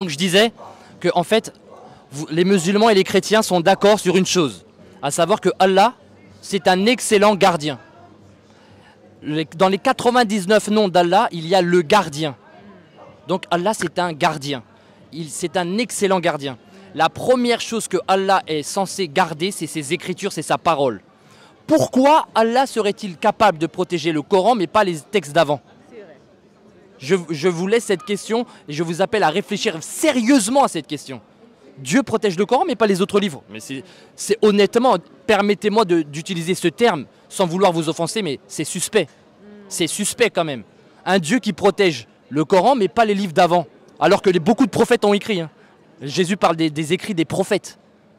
Donc je disais que en fait, les musulmans et les chrétiens sont d'accord sur une chose, à savoir que Allah, c'est un excellent gardien. Dans les 99 noms d'Allah, il y a le gardien. Donc Allah, c'est un gardien. C'est un excellent gardien. La première chose que Allah est censé garder, c'est ses écritures, c'est sa parole. Pourquoi Allah serait-il capable de protéger le Coran, mais pas les textes d'avant ? Je vous laisse cette question et je vous appelle à réfléchir sérieusement à cette question. Dieu protège le Coran mais pas les autres livres. Mais c'est honnêtement, permettez-moi d'utiliser ce terme sans vouloir vous offenser, mais c'est suspect. C'est suspect quand même. Un Dieu qui protège le Coran mais pas les livres d'avant. Alors que beaucoup de prophètes ont écrit. Jésus parle des écrits des prophètes.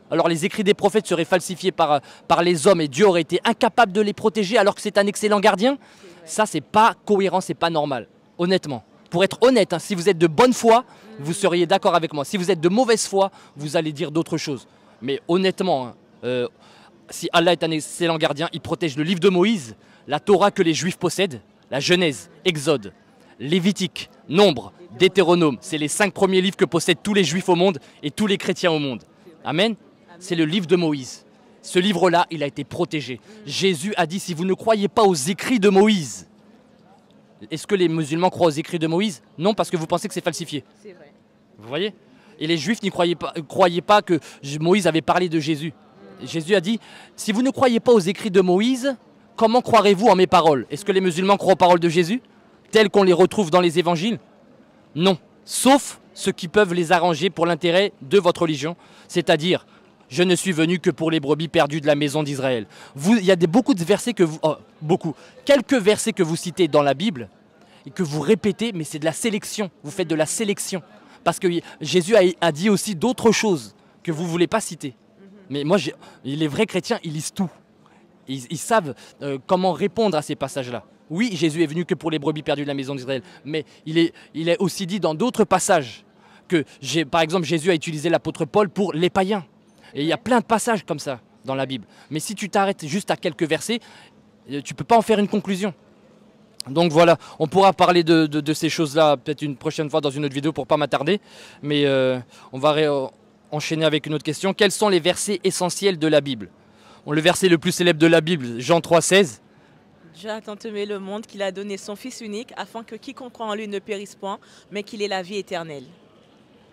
Alors les écrits des prophètes seraient falsifiés par les hommes et Dieu aurait été incapable de les protéger alors que c'est un excellent gardien. Ça, c'est pas cohérent, c'est pas normal. Honnêtement, pour être honnête, si vous êtes de bonne foi, vous seriez d'accord avec moi. Si vous êtes de mauvaise foi, vous allez dire d'autres choses. Mais honnêtement, si Allah est un excellent gardien, il protège le livre de Moïse, la Torah que les Juifs possèdent, la Genèse, Exode, Lévitique, Nombre, Deutéronome. C'est les 5 premiers livres que possèdent tous les Juifs au monde et tous les chrétiens au monde. Amen. C'est le livre de Moïse. Ce livre-là, il a été protégé. Jésus a dit, si vous ne croyez pas aux écrits de Moïse, est-ce que les musulmans croient aux écrits de Moïse? Non, parce que vous pensez que c'est falsifié. C'est vrai. Vous voyez? Et les Juifs n'y croyaient pas que Moïse avait parlé de Jésus. Jésus a dit, si vous ne croyez pas aux écrits de Moïse, comment croirez-vous en mes paroles? Est-ce que les musulmans croient aux paroles de Jésus, telles qu'on les retrouve dans les évangiles? Non, sauf ceux qui peuvent les arranger pour l'intérêt de votre religion, c'est-à-dire, je ne suis venu que pour les brebis perdues de la maison d'Israël. Il y a beaucoup de versets que vous... quelques versets que vous citez dans la Bible et que vous répétez, mais c'est de la sélection. Vous faites de la sélection. Parce que Jésus a dit aussi d'autres choses que vous ne voulez pas citer. Mais moi, les vrais chrétiens, ils lisent tout. Ils savent comment répondre à ces passages-là. Oui, Jésus est venu que pour les brebis perdues de la maison d'Israël. Mais il est aussi dit dans d'autres passages que, par exemple, Jésus a utilisé l'apôtre Paul pour les païens. Et il y a plein de passages comme ça dans la Bible. Mais si tu t'arrêtes juste à quelques versets, tu ne peux pas en faire une conclusion. Donc voilà, on pourra parler de ces choses-là peut-être une prochaine fois dans une autre vidéo pour ne pas m'attarder. Mais on va enchaîner avec une autre question. Quels sont les versets essentiels de la Bible? Le verset le plus célèbre de la Bible, Jean 3,16. Dieu a tant aimé le monde qu'il a donné son Fils unique afin que quiconque croit en lui ne périsse point, mais qu'il ait la vie éternelle.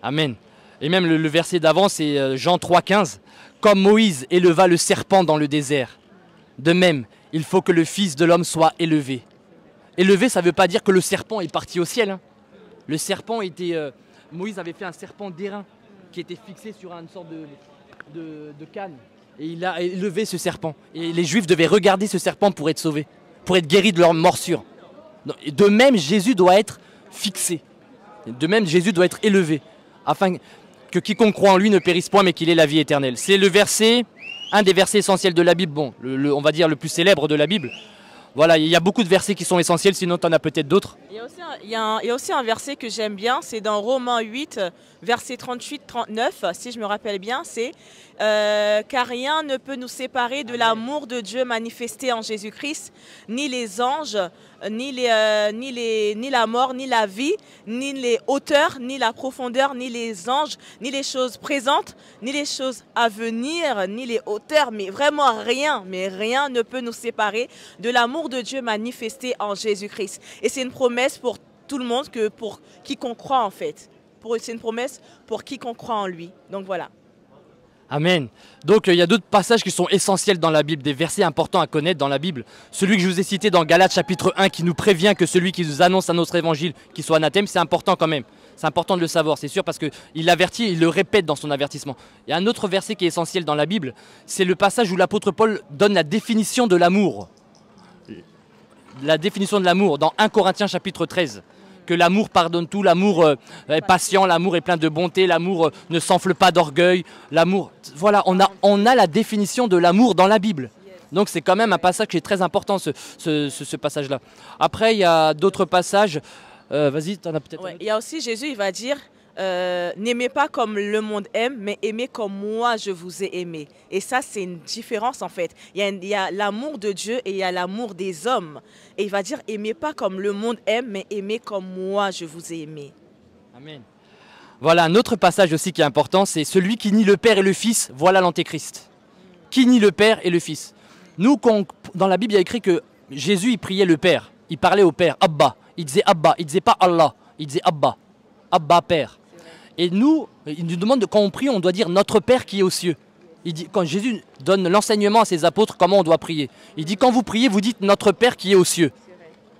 Amen. Et même le verset d'avant, c'est Jean 3,15. Comme Moïse éleva le serpent dans le désert, de même, il faut que le Fils de l'homme soit élevé. Élevé, ça ne veut pas dire que le serpent est parti au ciel. Le serpent était... Moïse avait fait un serpent d'airain qui était fixé sur une sorte de canne. Et il a élevé ce serpent. Et les Juifs devaient regarder ce serpent pour être sauvés, pour être guéris de leur morsure. De même, Jésus doit être fixé. De même, Jésus doit être élevé, afin que quiconque croit en lui ne périsse point, mais qu'il ait la vie éternelle. C'est le verset, un des versets essentiels de la Bible, bon, on va dire le plus célèbre de la Bible. Voilà, il y a beaucoup de versets qui sont essentiels, sinon tu en as peut-être d'autres. Il y a aussi un verset que j'aime bien, c'est dans Romains 8, verset 38-39, si je me rappelle bien, c'est car rien ne peut nous séparer de l'amour de Dieu manifesté en Jésus-Christ, ni les anges, ni la mort, ni la vie, ni les hauteurs, ni la profondeur, ni les anges, ni les choses présentes, ni les choses à venir, ni les hauteurs, mais vraiment rien, ne peut nous séparer de l'amour de Dieu manifesté en Jésus-Christ. Et c'est une promesse pour tout le monde, que pour quiconque croit en fait. C'est une promesse pour quiconque croit en lui. Donc voilà. Amen. Donc il y a d'autres passages qui sont essentiels dans la Bible, des versets importants à connaître dans la Bible. Celui que je vous ai cité dans Galates chapitre 1 qui nous prévient que celui qui nous annonce à notre évangile qui soit anathème, c'est important quand même. C'est important de le savoir, c'est sûr, parce qu'il l'avertit, il le répète dans son avertissement. Il y a un autre verset qui est essentiel dans la Bible, c'est le passage où l'apôtre Paul donne la définition de l'amour. La définition de l'amour dans 1 Corinthiens chapitre 13. Que l'amour pardonne tout, l'amour est patient, l'amour est plein de bonté, l'amour ne s'enfle pas d'orgueil, l'amour... Voilà, on a la définition de l'amour dans la Bible. Donc c'est quand même un passage qui est très important, ce passage-là. Après, il y a d'autres passages. Vas-y, tu en as peut-être... Ouais, il y a aussi Jésus, il va dire... n'aimez pas comme le monde aime, mais aimez comme moi je vous ai aimé. Et ça, c'est une différence en fait. Il y a l'amour de Dieu et il y a l'amour des hommes. Et il va dire, aimez pas comme le monde aime, mais aimez comme moi je vous ai aimé. Amen. Voilà un autre passage aussi qui est important, c'est celui qui nie le Père et le Fils, voilà l'Antéchrist. Qui nie le Père et le Fils. Nous, dans la Bible, il y a écrit que Jésus, il priait le Père. Il parlait au Père, Abba. Il disait Abba, il disait pas Allah, il disait Abba. Abba, Père. Et nous, il nous demande, quand on prie, on doit dire notre Père qui est aux cieux. Il dit, quand Jésus donne l'enseignement à ses apôtres, comment on doit prier. Il dit, quand vous priez, vous dites notre Père qui est aux cieux.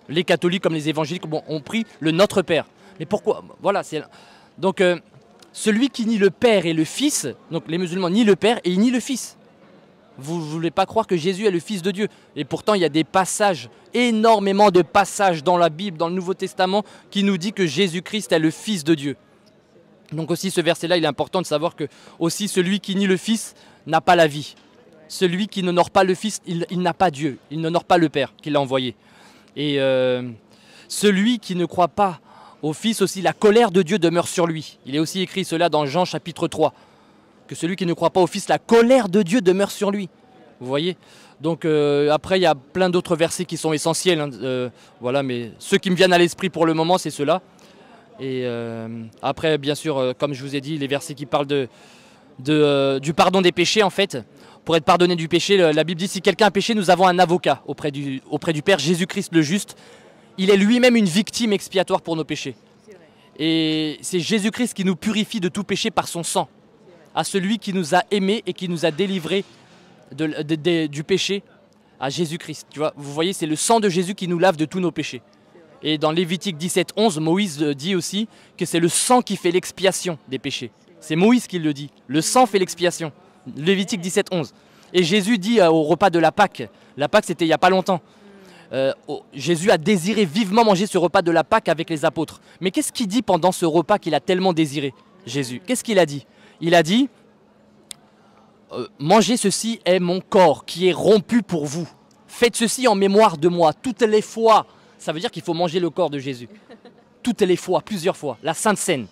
Les catholiques comme les évangéliques, bon, on prie le notre Père. Mais pourquoi? Voilà, c'est... Donc, celui qui nie le Père et le Fils, donc les musulmans nient le Père et ils nient le Fils. Vous ne voulez pas croire que Jésus est le Fils de Dieu. Et pourtant, il y a des passages, énormément de passages dans la Bible, dans le Nouveau Testament, qui nous dit que Jésus-Christ est le Fils de Dieu. Donc aussi, ce verset-là, il est important de savoir que aussi celui qui nie le Fils n'a pas la vie. Celui qui n'honore pas le Fils, il n'a pas Dieu. Il n'honore pas le Père qui l'a envoyé. Et celui qui ne croit pas au Fils aussi, la colère de Dieu demeure sur lui. Il est aussi écrit cela dans Jean chapitre 3. Que celui qui ne croit pas au Fils, la colère de Dieu demeure sur lui. Vous voyez? Donc après, il y a plein d'autres versets qui sont essentiels. Hein, voilà, mais ceux qui me viennent à l'esprit pour le moment, c'est ceux-là. Et après, bien sûr, comme je vous ai dit, les versets qui parlent du pardon des péchés, en fait. Pour être pardonné du péché, la Bible dit, si quelqu'un a péché, nous avons un avocat auprès du Père, Jésus-Christ le juste. Il est lui-même une victime expiatoire pour nos péchés. Et c'est Jésus-Christ qui nous purifie de tout péché par son sang. À celui qui nous a aimés et qui nous a délivrés du péché, à Jésus-Christ. Tu vois, vous voyez, c'est le sang de Jésus qui nous lave de tous nos péchés. Et dans Lévitique 17, 11, Moïse dit aussi que c'est le sang qui fait l'expiation des péchés. C'est Moïse qui le dit. Le sang fait l'expiation. Lévitique 17, 11. Et Jésus dit au repas de la Pâque, c'était il n'y a pas longtemps, Jésus a désiré vivement manger ce repas de la Pâque avec les apôtres. Mais qu'est-ce qu'il dit pendant ce repas qu'il a tellement désiré, Jésus? Qu'est-ce qu'il a dit? Il a dit, mangez ceci est mon corps qui est rompu pour vous. Faites ceci en mémoire de moi, toutes les fois. Ça veut dire qu'il faut manger le corps de Jésus. Toutes les fois, plusieurs fois, la Sainte Seine.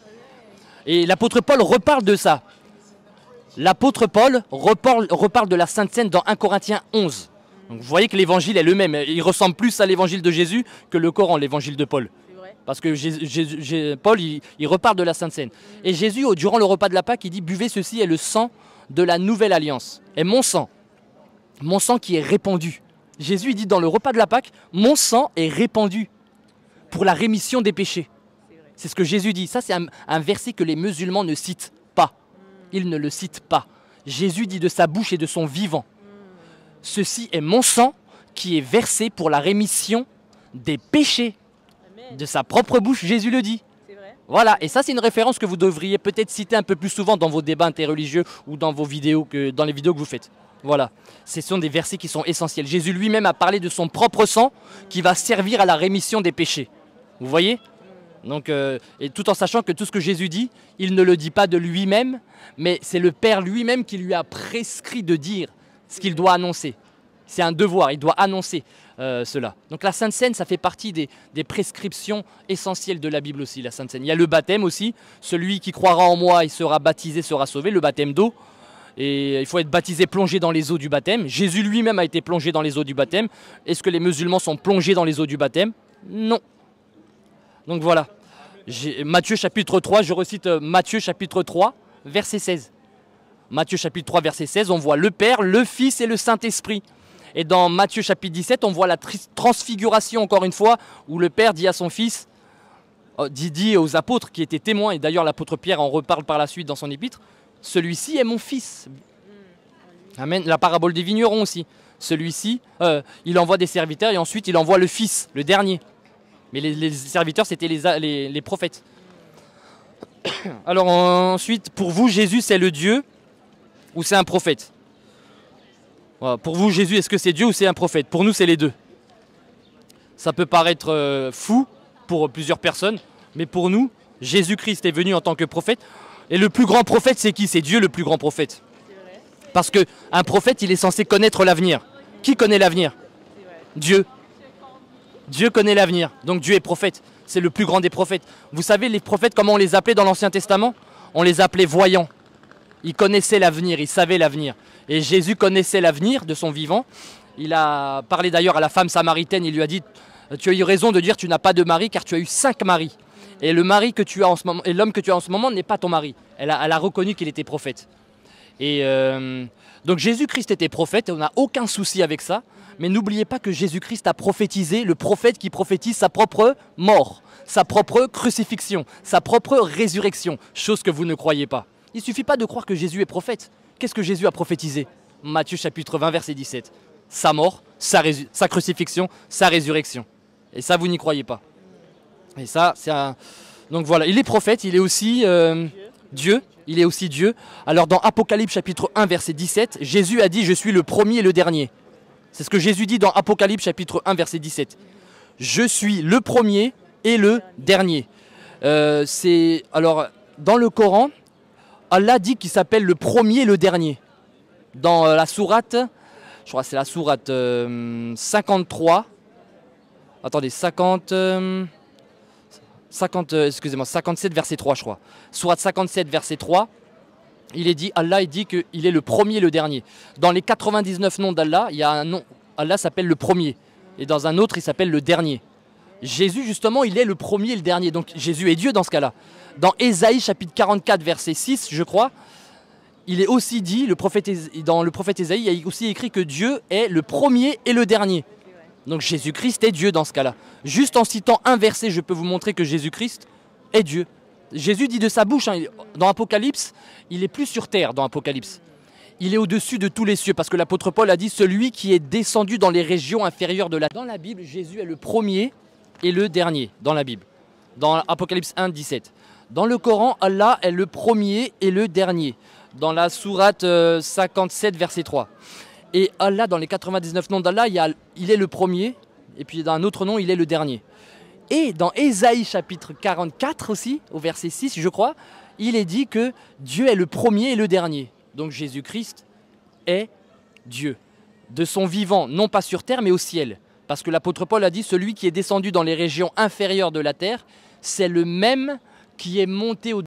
Et l'apôtre Paul reparle de ça. L'apôtre Paul reparle de la Sainte Seine dans 1 Corinthiens 11. Donc vous voyez que l'évangile est le même. Il ressemble plus à l'évangile de Jésus que le Coran, l'évangile de Paul. Parce que Paul, il reparle de la Sainte Seine. Et Jésus, durant le repas de la Pâque, il dit, buvez ceci est le sang de la nouvelle alliance. Et mon sang qui est répandu. Jésus, il dit dans le repas de la Pâque, mon sang est répandu pour la rémission des péchés. C'est ce que Jésus dit. Ça, c'est un verset que les musulmans ne citent pas. Ils ne le citent pas. Jésus dit de sa bouche et de son vivant, ceci est mon sang qui est versé pour la rémission des péchés. De sa propre bouche, Jésus le dit. Voilà, et ça c'est une référence que vous devriez peut-être citer un peu plus souvent dans vos débats interreligieux ou dans vos vidéos, dans les vidéos que vous faites. Voilà, ce sont des versets qui sont essentiels. Jésus lui-même a parlé de son propre sang qui va servir à la rémission des péchés. Vous voyez? Donc, et tout en sachant que tout ce que Jésus dit, il ne le dit pas de lui-même, mais c'est le Père lui-même qui lui a prescrit de dire ce qu'il doit annoncer. C'est un devoir, il doit annoncer cela. Donc la Sainte Seine, ça fait partie des prescriptions essentielles de la Bible aussi, la Sainte Seine. Il y a le baptême aussi, celui qui croira en moi et sera baptisé sera sauvé, le baptême d'eau. Et il faut être baptisé, plongé dans les eaux du baptême. Jésus lui-même a été plongé dans les eaux du baptême. Est-ce que les musulmans sont plongés dans les eaux du baptême? Non. Donc voilà. Matthieu chapitre 3, je recite Matthieu chapitre 3, verset 16. Matthieu chapitre 3, verset 16, on voit le Père, le Fils et le Saint-Esprit. Et dans Matthieu chapitre 17, on voit la transfiguration encore une fois, où le Père dit à son Fils, dit aux apôtres qui étaient témoins, et d'ailleurs l'apôtre Pierre en reparle par la suite dans son épître, celui-ci est mon Fils. Amen. La parabole des vignerons aussi. Celui-ci, il envoie des serviteurs et ensuite il envoie le Fils, le dernier. Mais les serviteurs, c'était les prophètes. Alors ensuite, pour vous, Jésus, c'est le Dieu ou c'est un prophète? Voilà. Pour vous, Jésus, est-ce que c'est Dieu ou c'est un prophète? Pour nous, c'est les deux. Ça peut paraître fou pour plusieurs personnes, mais pour nous, Jésus-Christ est venu en tant que prophète. Et le plus grand prophète, c'est qui? C'est Dieu le plus grand prophète. Parce qu'un prophète, il est censé connaître l'avenir. Qui connaît l'avenir? Dieu. Dieu connaît l'avenir, donc Dieu est prophète. C'est le plus grand des prophètes. Vous savez, les prophètes, comment on les appelait dans l'Ancien Testament? On les appelait voyants. Ils connaissaient l'avenir, ils savaient l'avenir. Et Jésus connaissait l'avenir de son vivant. Il a parlé d'ailleurs à la femme samaritaine, il lui a dit, tu as eu raison de dire tu n'as pas de mari car tu as eu 5 maris. Et le mari que tu as en ce moment, et l'homme que tu as en ce moment n'est pas ton mari. Elle a reconnu qu'il était prophète. Et donc Jésus-Christ était prophète et on n'a aucun souci avec ça. Mais n'oubliez pas que Jésus-Christ a prophétisé, le prophète qui prophétise sa propre mort, sa propre crucifixion, sa propre résurrection, chose que vous ne croyez pas. Il ne suffit pas de croire que Jésus est prophète. Qu'est-ce que Jésus a prophétisé? Matthieu chapitre 20 verset 17. Sa mort, sa crucifixion, sa résurrection. Et ça, vous n'y croyez pas. Et ça, c'est un... Donc voilà, il est prophète, il est aussi Dieu. Il est aussi Dieu. Alors dans Apocalypse chapitre 1 verset 17, Jésus a dit « Je suis le premier et le dernier ». C'est ce que Jésus dit dans Apocalypse chapitre 1 verset 17. « Je suis le premier et le dernier ». Alors dans le Coran, Allah dit qu'il s'appelle le premier et le dernier. Dans la sourate, je crois que c'est la sourate 53. Attendez, 57 verset 3 je crois. Sourate 57 verset 3, Allah dit qu'il est le premier et le dernier. Dans les 99 noms d'Allah, il y a un nom, Allah s'appelle le premier. Et dans un autre, il s'appelle le dernier. Jésus, justement, il est le premier et le dernier. Donc Jésus est Dieu dans ce cas-là. Dans Ésaïe chapitre 44 verset 6, je crois, il est aussi dit, dans le prophète Ésaïe, il y a aussi écrit que Dieu est le premier et le dernier. Donc Jésus-Christ est Dieu dans ce cas-là. Juste en citant un verset, je peux vous montrer que Jésus-Christ est Dieu. Jésus dit de sa bouche, dans Apocalypse, il est plus sur terre dans Apocalypse. Il est au-dessus de tous les cieux, parce que l'apôtre Paul a dit celui qui est descendu dans les régions inférieures de la terre. Dans la Bible, Jésus est le premier et le dernier, dans la Bible. Dans Apocalypse 1, 17. Dans le Coran, Allah est le premier et le dernier. Dans la sourate 57, verset 3. Et Allah, dans les 99 noms d'Allah, il est le premier, et puis dans un autre nom, il est le dernier. Et dans Ésaïe chapitre 44 aussi, au verset 6, je crois, il est dit que Dieu est le premier et le dernier. Donc Jésus-Christ est Dieu. De son vivant, non pas sur terre, mais au ciel. Parce que l'apôtre Paul a dit, celui qui est descendu dans les régions inférieures de la terre, c'est le même qui est monté au